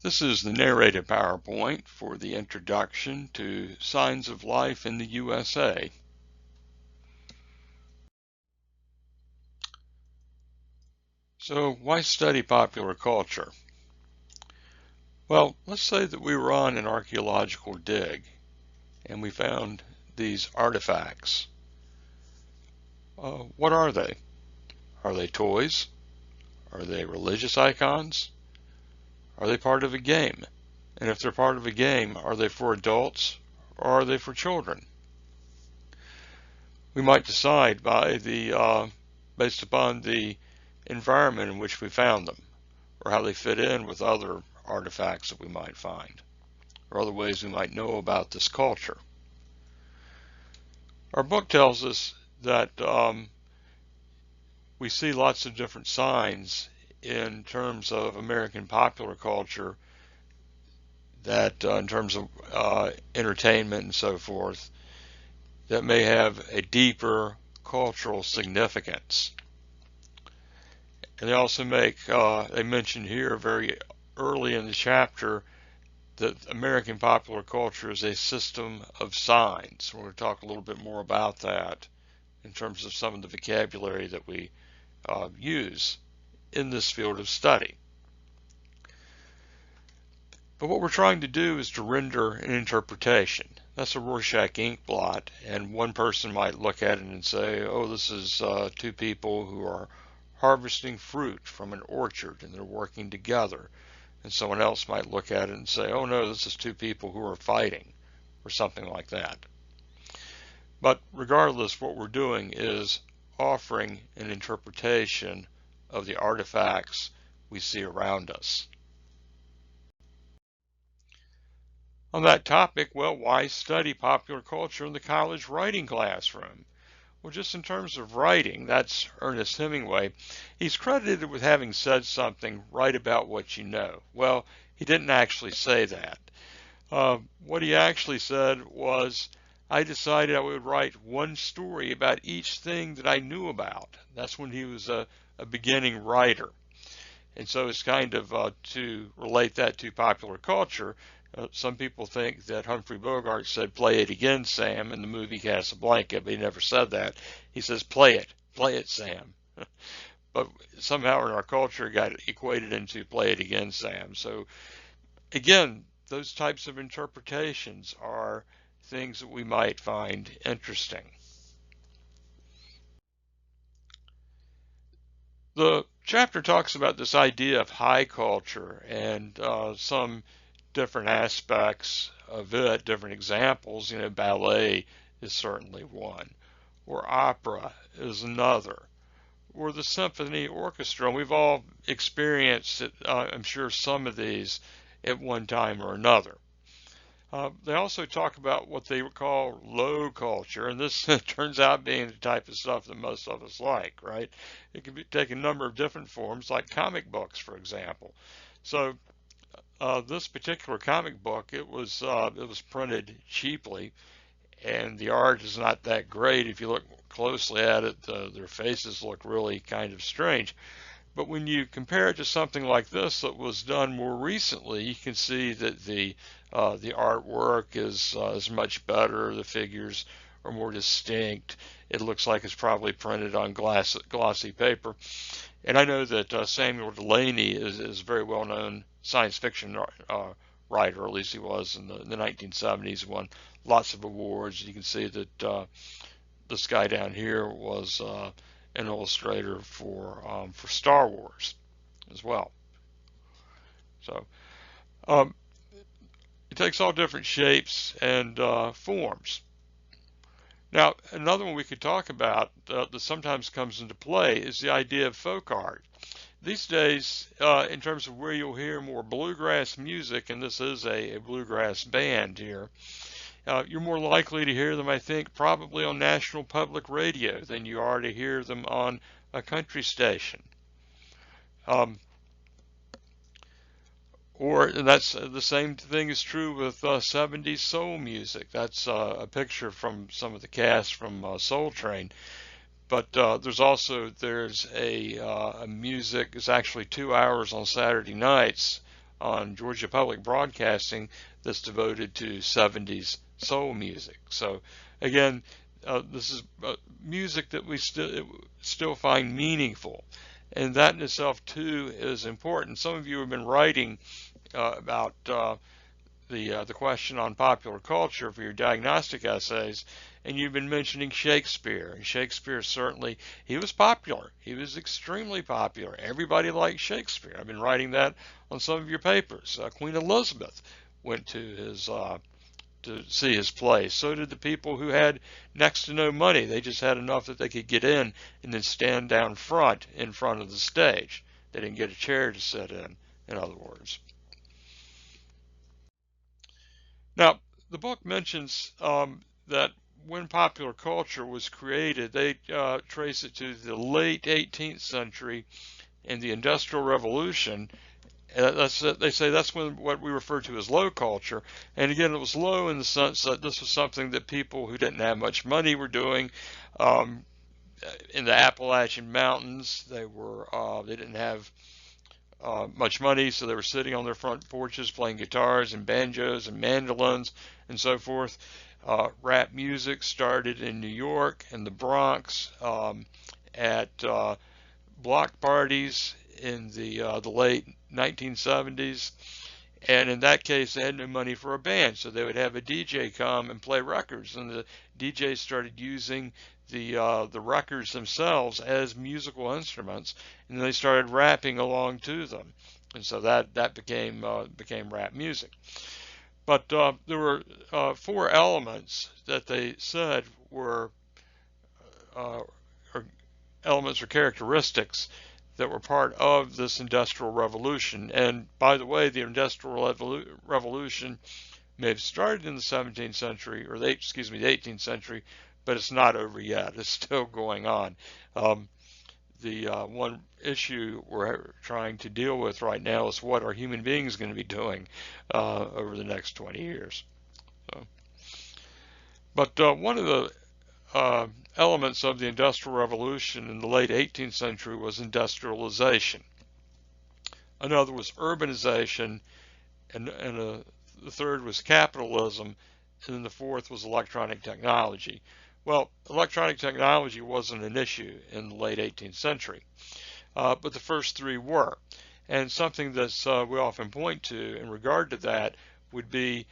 This is the narrated PowerPoint for the introduction to Signs of Life in the USA. So why study popular culture? Well, let's say that we were on an archaeological dig and we found these artifacts. What are they? Are they toys? Are they religious icons? Are they part of a game? And if they're part of a game, are they for adults or are they for children? We might decide based upon the environment in which we found them, or how they fit in with other artifacts that we might find, or other ways we might know about this culture. Our book tells us that we see lots of different signs in terms of American popular culture, that in terms of entertainment and so forth, that may have a deeper cultural significance. And they also they mention here very early in the chapter that American popular culture is a system of signs. We're going to talk a little bit more about that in terms of some of the vocabulary that we use in this field of study. But what we're trying to do is to render an interpretation. That's a Rorschach ink blot, and one person might look at it and say, oh, this is two people who are harvesting fruit from an orchard and they're working together. And someone else might look at it and say, oh no, this is two people who are fighting, or something like that. But regardless, what we're doing is offering an interpretation of the artifacts we see around us. On that topic, well, why study popular culture in the college writing classroom? Well, just in terms of writing, that's Ernest Hemingway. He's credited with having said something, write about what you know. Well, he didn't actually say that. What he actually said was, I decided I would write one story about each thing that I knew about. That's when he was a beginning writer. And so it's kind of to relate that to popular culture. Some people think that Humphrey Bogart said, play it again, Sam, in the movie Casablanca, but he never said that. He says, play it, Sam. But somehow in our culture it got equated into play it again, Sam. So again, those types of interpretations are things that we might find interesting. The chapter talks about this idea of high culture and some different aspects of it, different examples. You know, ballet is certainly one, or opera is another, or the symphony orchestra. We've all experienced it, I'm sure, some of these at one time or another. They also talk about what they call low culture, and this turns out being the type of stuff that most of us like, right? It can take a number of different forms, like comic books, for example. So this particular comic book, it was printed cheaply, and the art is not that great. If you look closely at it, their faces look really kind of strange. But when you compare it to something like this that was done more recently, you can see that the artwork is much better. The figures are more distinct. It looks like it's probably printed on glossy paper. And I know that Samuel Delany is a very well-known science fiction writer, or at least he was in the 1970s. Won lots of awards. You can see that this guy down here was an illustrator for Star Wars as well. So it takes all different shapes and forms. Now, another one we could talk about that sometimes comes into play is the idea of folk art. These days, in terms of where you'll hear more bluegrass music, and this is a bluegrass band here, you're more likely to hear them, I think, probably on National Public Radio than you are to hear them on a country station. Or that's the same thing is true with 70s soul music. That's a picture from some of the cast from Soul Train. But there's a music. It's actually 2 hours on Saturday nights on Georgia Public Broadcasting that's devoted to 70s soul music. So again, this is music that we still find meaningful, and that in itself too is important. Some of you have been writing about the question on popular culture for your diagnostic essays, and you've been mentioning Shakespeare. And Shakespeare, certainly, he was popular. He was extremely popular. Everybody liked Shakespeare. I've been writing that on some of your papers. Queen Elizabeth went to see his play. So did the people who had next to no money. They just had enough that they could get in and then stand down front in front of the stage. They didn't get a chair to sit in other words. Now, the book mentions that when popular culture was created, they trace it to the late 18th century and the Industrial Revolution. They say that's when what we refer to as low culture. And again, it was low in the sense that this was something that people who didn't have much money were doing. In the Appalachian Mountains, they didn't have much money, so they were sitting on their front porches playing guitars and banjos and mandolins and so forth. Rap music started in New York and the Bronx at block parties in the late 1970s. And in that case, they had no money for a band, so they would have a DJ come and play records. And the DJs started using the records themselves as musical instruments, and they started rapping along to them, and so that became rap music. But there were four elements that they said were elements or characteristics that were part of this Industrial Revolution. And by the way, the Industrial Revolution may have started in the 17th century, or the 18th century, but it's not over yet. It's still going on. The one issue we're trying to deal with right now is what are human beings going to be doing over the next 20 years. But one of the elements of the Industrial Revolution in the late 18th century was industrialization. Another was urbanization, and the third was capitalism, and then the fourth was electronic technology. Well, electronic technology wasn't an issue in the late 18th century, but the first three were. And something that we often point to in regard to that would be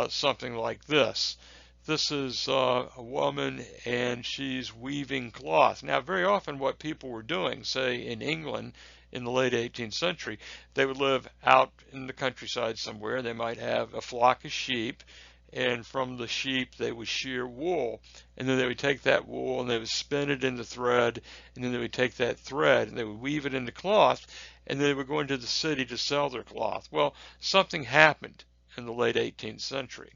something like this. This is a woman, and she's weaving cloth. Now, very often what people were doing, say in England in the late 18th century, they would live out in the countryside somewhere. They might have a flock of sheep, and from the sheep they would shear wool, and then they would take that wool and they would spin it into thread, and then they would take that thread and they would weave it into cloth, and they would go into the city to sell their cloth. Well, something happened in the late 18th century.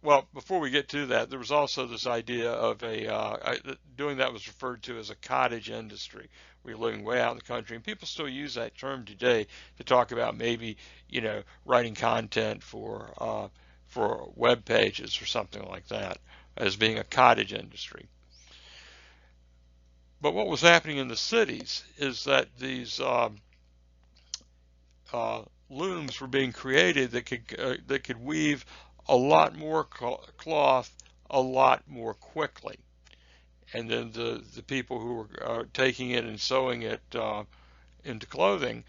Well, before we get to that, there was also this idea of doing that was referred to as a cottage industry. We were living way out in the country, and people still use that term today to talk about maybe, writing content for web pages or something like that as being a cottage industry. But what was happening in the cities is that these looms were being created that could weave a lot more cloth a lot more quickly, and then the people who were taking it and sewing it into clothing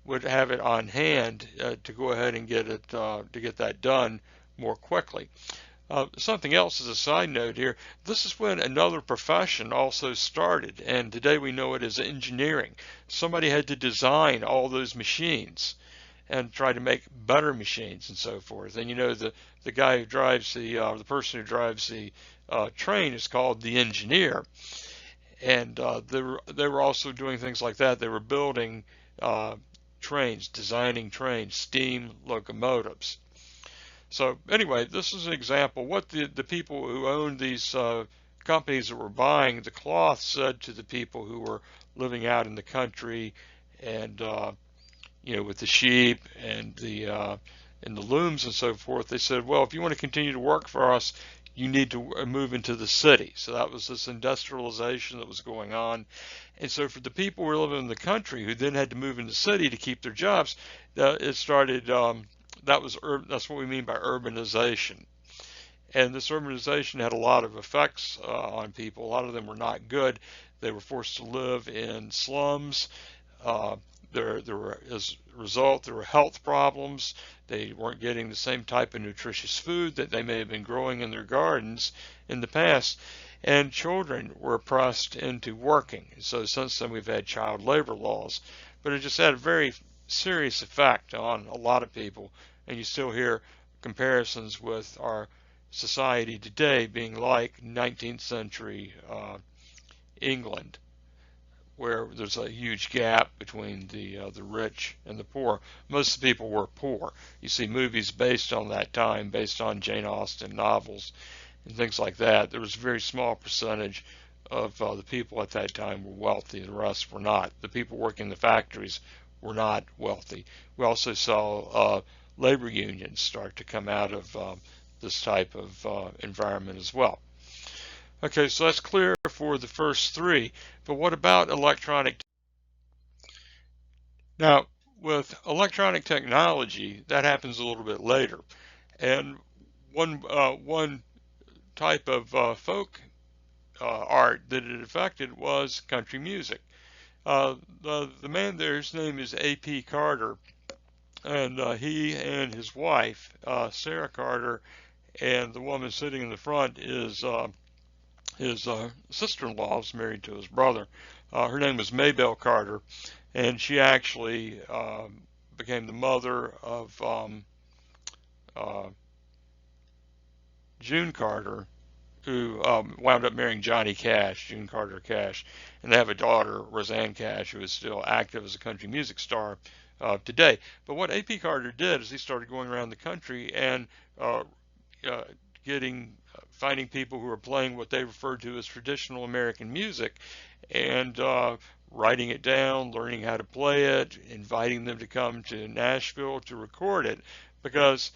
would have it on hand to go ahead and get that done more quickly. Something else as a side note here, this is when another profession also started, and today we know it as engineering. Somebody had to design all those machines and try to make better machines and so forth. And the guy who drives the person who drives the train is called the engineer. And they were also doing things like that. They were building trains, designing trains, steam locomotives. So anyway, this is an example. What the people who owned these companies that were buying the cloth said to the people who were living out in the country and with the sheep and the looms and so forth. They said, well, if you want to continue to work for us, you need to move into the city. So that was this industrialization that was going on. And so for the people who were living in the country who then had to move into the city to keep their jobs, it started, that's what we mean by urbanization. And this urbanization had a lot of effects on people. A lot of them were not good. They were forced to live in slums. Uh, there were, as a result, there were health problems. They weren't getting the same type of nutritious food that they may have been growing in their gardens in the past. And children were pressed into working. So since then, we've had child labor laws. But it just had a very serious effect on a lot of people. And you still hear comparisons with our society today being like 19th century England, where there's a huge gap between the rich and the poor. Most of the people were poor. You see movies based on that time, based on Jane Austen novels and things like that. There was a very small percentage of the people at that time were wealthy. The rest were not. The people working in the factories were not wealthy. We also saw labor unions start to come out of this type of environment as well. Okay, so that's clear for the first three, but what about electronic? Now, with electronic technology, that happens a little bit later, and one type of folk art that it affected was country music. The man there, his name is A.P. Carter, and he and his wife, Sarah Carter, and the woman sitting in the front is his sister-in-law, was married to his brother. Her name was Maybelle Carter, and she actually became the mother of June Carter, who wound up marrying Johnny Cash, June Carter Cash, and they have a daughter, Rosanne Cash, who is still active as a country music star today. But what A.P. Carter did is he started going around the country and uh, finding people who were playing what they referred to as traditional American music and writing it down, learning how to play it, inviting them to come to Nashville to record it. Because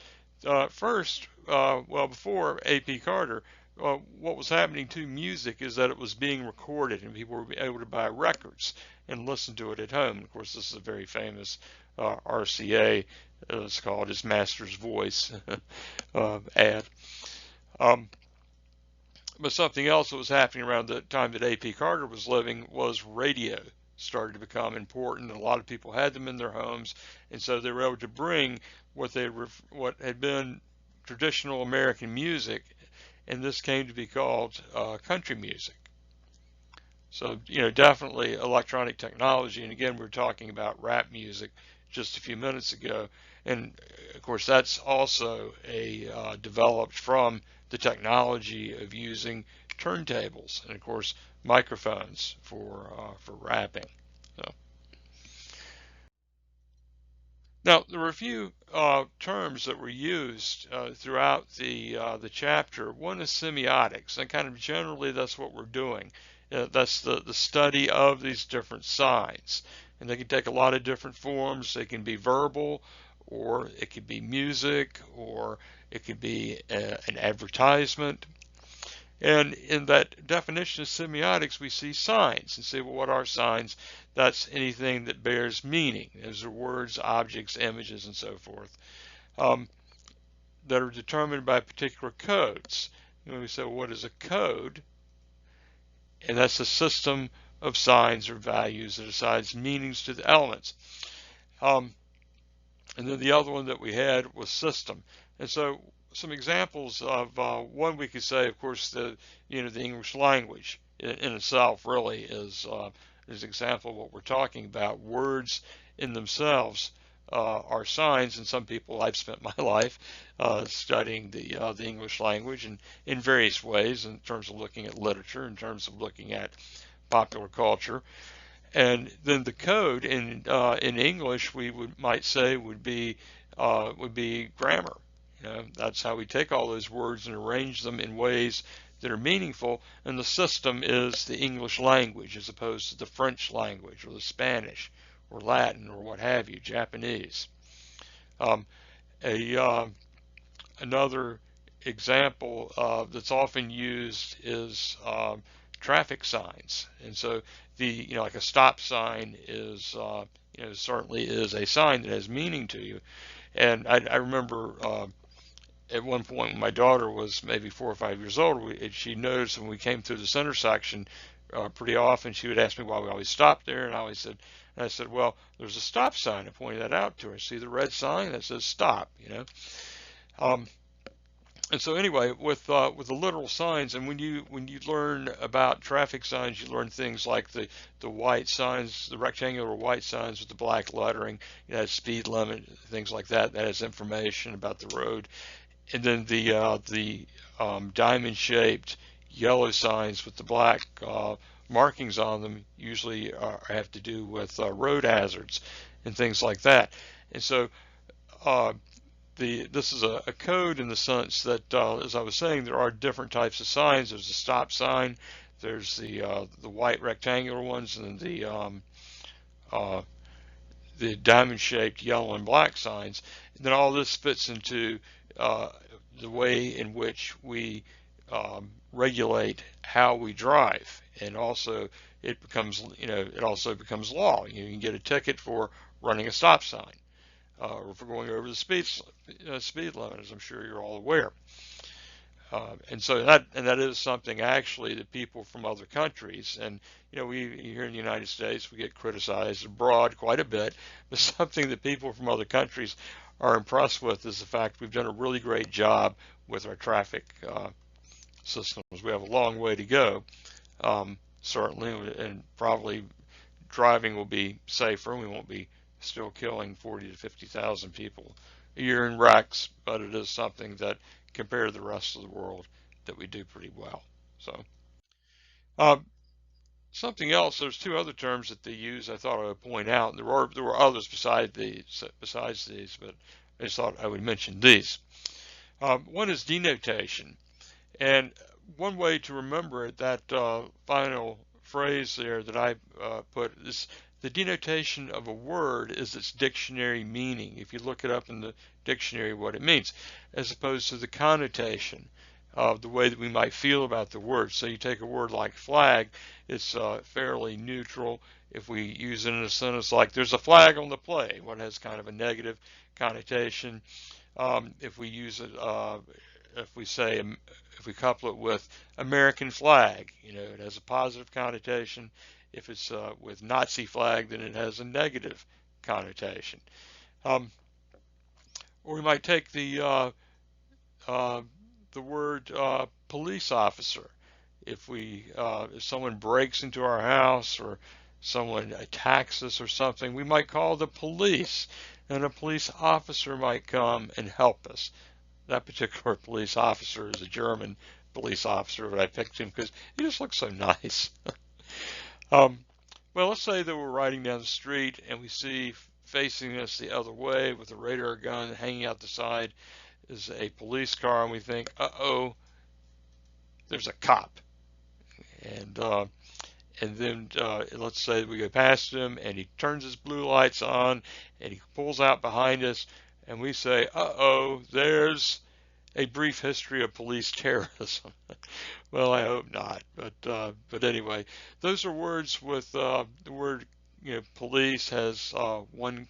before A.P. Carter, what was happening to music is that it was being recorded and people were able to buy records and listen to it at home. And of course, this is a very famous RCA, it's called his Master's Voice ad. But something else that was happening around the time that A.P. Carter was living was radio started to become important, and a lot of people had them in their homes, and so they were able to bring what had been traditional American music, and this came to be called country music. So, definitely electronic technology, and again, we were talking about rap music just a few minutes ago, and of course, that's also developed from the technology of using turntables and, of course, microphones for rapping. So, now, there were a few terms that were used throughout the chapter. One is semiotics, and kind of generally that's what we're doing. That's the study of these different signs, and they can take a lot of different forms. They can be verbal, or it could be music, or it could be an advertisement. And in that definition of semiotics, we see signs and say, well, what are signs? That's anything that bears meaning. Those are words, objects, images, and so forth, that are determined by particular codes. We say, well, what is a code? And that's a system of signs or values that assigns meanings to the elements. And then the other one that we had was system. And so some examples of one we could say, of course, the English language in itself really is an example of what we're talking about. Words in themselves are signs, and some people, I've spent my life studying the English language and in various ways, in terms of looking at literature, in terms of looking at popular culture. And then the code in English might say would be grammar. That's how we take all those words and arrange them in ways that are meaningful. And the system is the English language as opposed to the French language or the Spanish or Latin or what have you, Japanese. Another example that's often used is traffic signs. And so like a stop sign is, certainly is a sign that has meaning to you. And I remember at one point when my daughter was maybe 4 or 5 years old, she noticed when we came through this intersection, pretty often she would ask me why we always stopped there, and I said, well, there's a stop sign. I pointed that out to her. See the red sign that says stop, Um, and so anyway, with the literal signs, and when you learn about traffic signs, you learn things like the white signs, the rectangular white signs with the black lettering, speed limit, things like that. That has information about the road. And then the diamond-shaped yellow signs with the black markings on them usually have to do with road hazards and things like that. And so this is a code in the sense that, as I was saying, there are different types of signs. There's a stop sign, there's the white rectangular ones, and then the diamond-shaped yellow and black signs. And then all this fits into the way in which we regulate how we drive, and also it also becomes law. You can get a ticket for running a stop sign, or for going over the speed limit, as I'm sure you're all aware. And so that is something actually that people from other countries, and we here in the United States, we get criticized abroad quite a bit, but something that people from other countries are impressed with is the fact we've done a really great job with our traffic systems. We have a long way to go, certainly, and probably driving will be safer. We won't be still killing 40 to 50,000 people a year in wrecks, but it is something that, compared to the rest of the world, that we do pretty well. So, something else. There's two other terms that they use. I thought I would point out. There were others besides these, but I just thought I would mention these. One is denotation, and one way to remember it, that final phrase there that I put, is the denotation of a word is its dictionary meaning. If you look it up in the dictionary, what it means, as opposed to the connotation of the way that we might feel about the word. So you take a word like flag, it's fairly neutral. If we use it in a sentence like there's a flag on the play, one has kind of a negative connotation. If we use it, if we couple it with American flag, it has a positive connotation. If it's with Nazi flag, then it has a negative connotation. Or we might take the word police officer. If someone breaks into our house or someone attacks us or something, we might call the police, and a police officer might come and help us. That particular police officer is a German police officer, but I picked him because he just looks so nice. Well, let's say that we're riding down the street and we see facing us the other way with a radar gun hanging out the side is a police car, and we think, uh-oh, there's a cop. And then let's say we go past him and he turns his blue lights on and he pulls out behind us, and we say, uh-oh, there's a brief history of police terrorism. Well, I hope not, but anyway, those are words with the word, police has one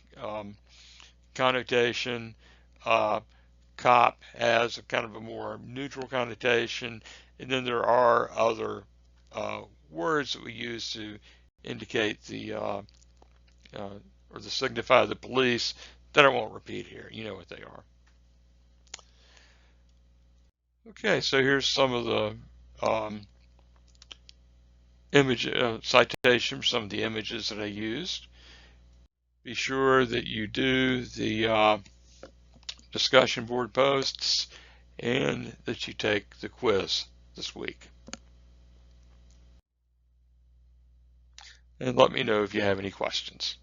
connotation, cop has a kind of a more neutral connotation, and then there are other words that we use to indicate or to signify the police that I won't repeat here. You know what they are. Okay, so here's some of the image citations, some of the images that I used. Be sure that you do the discussion board posts and that you take the quiz this week. And let me know if you have any questions.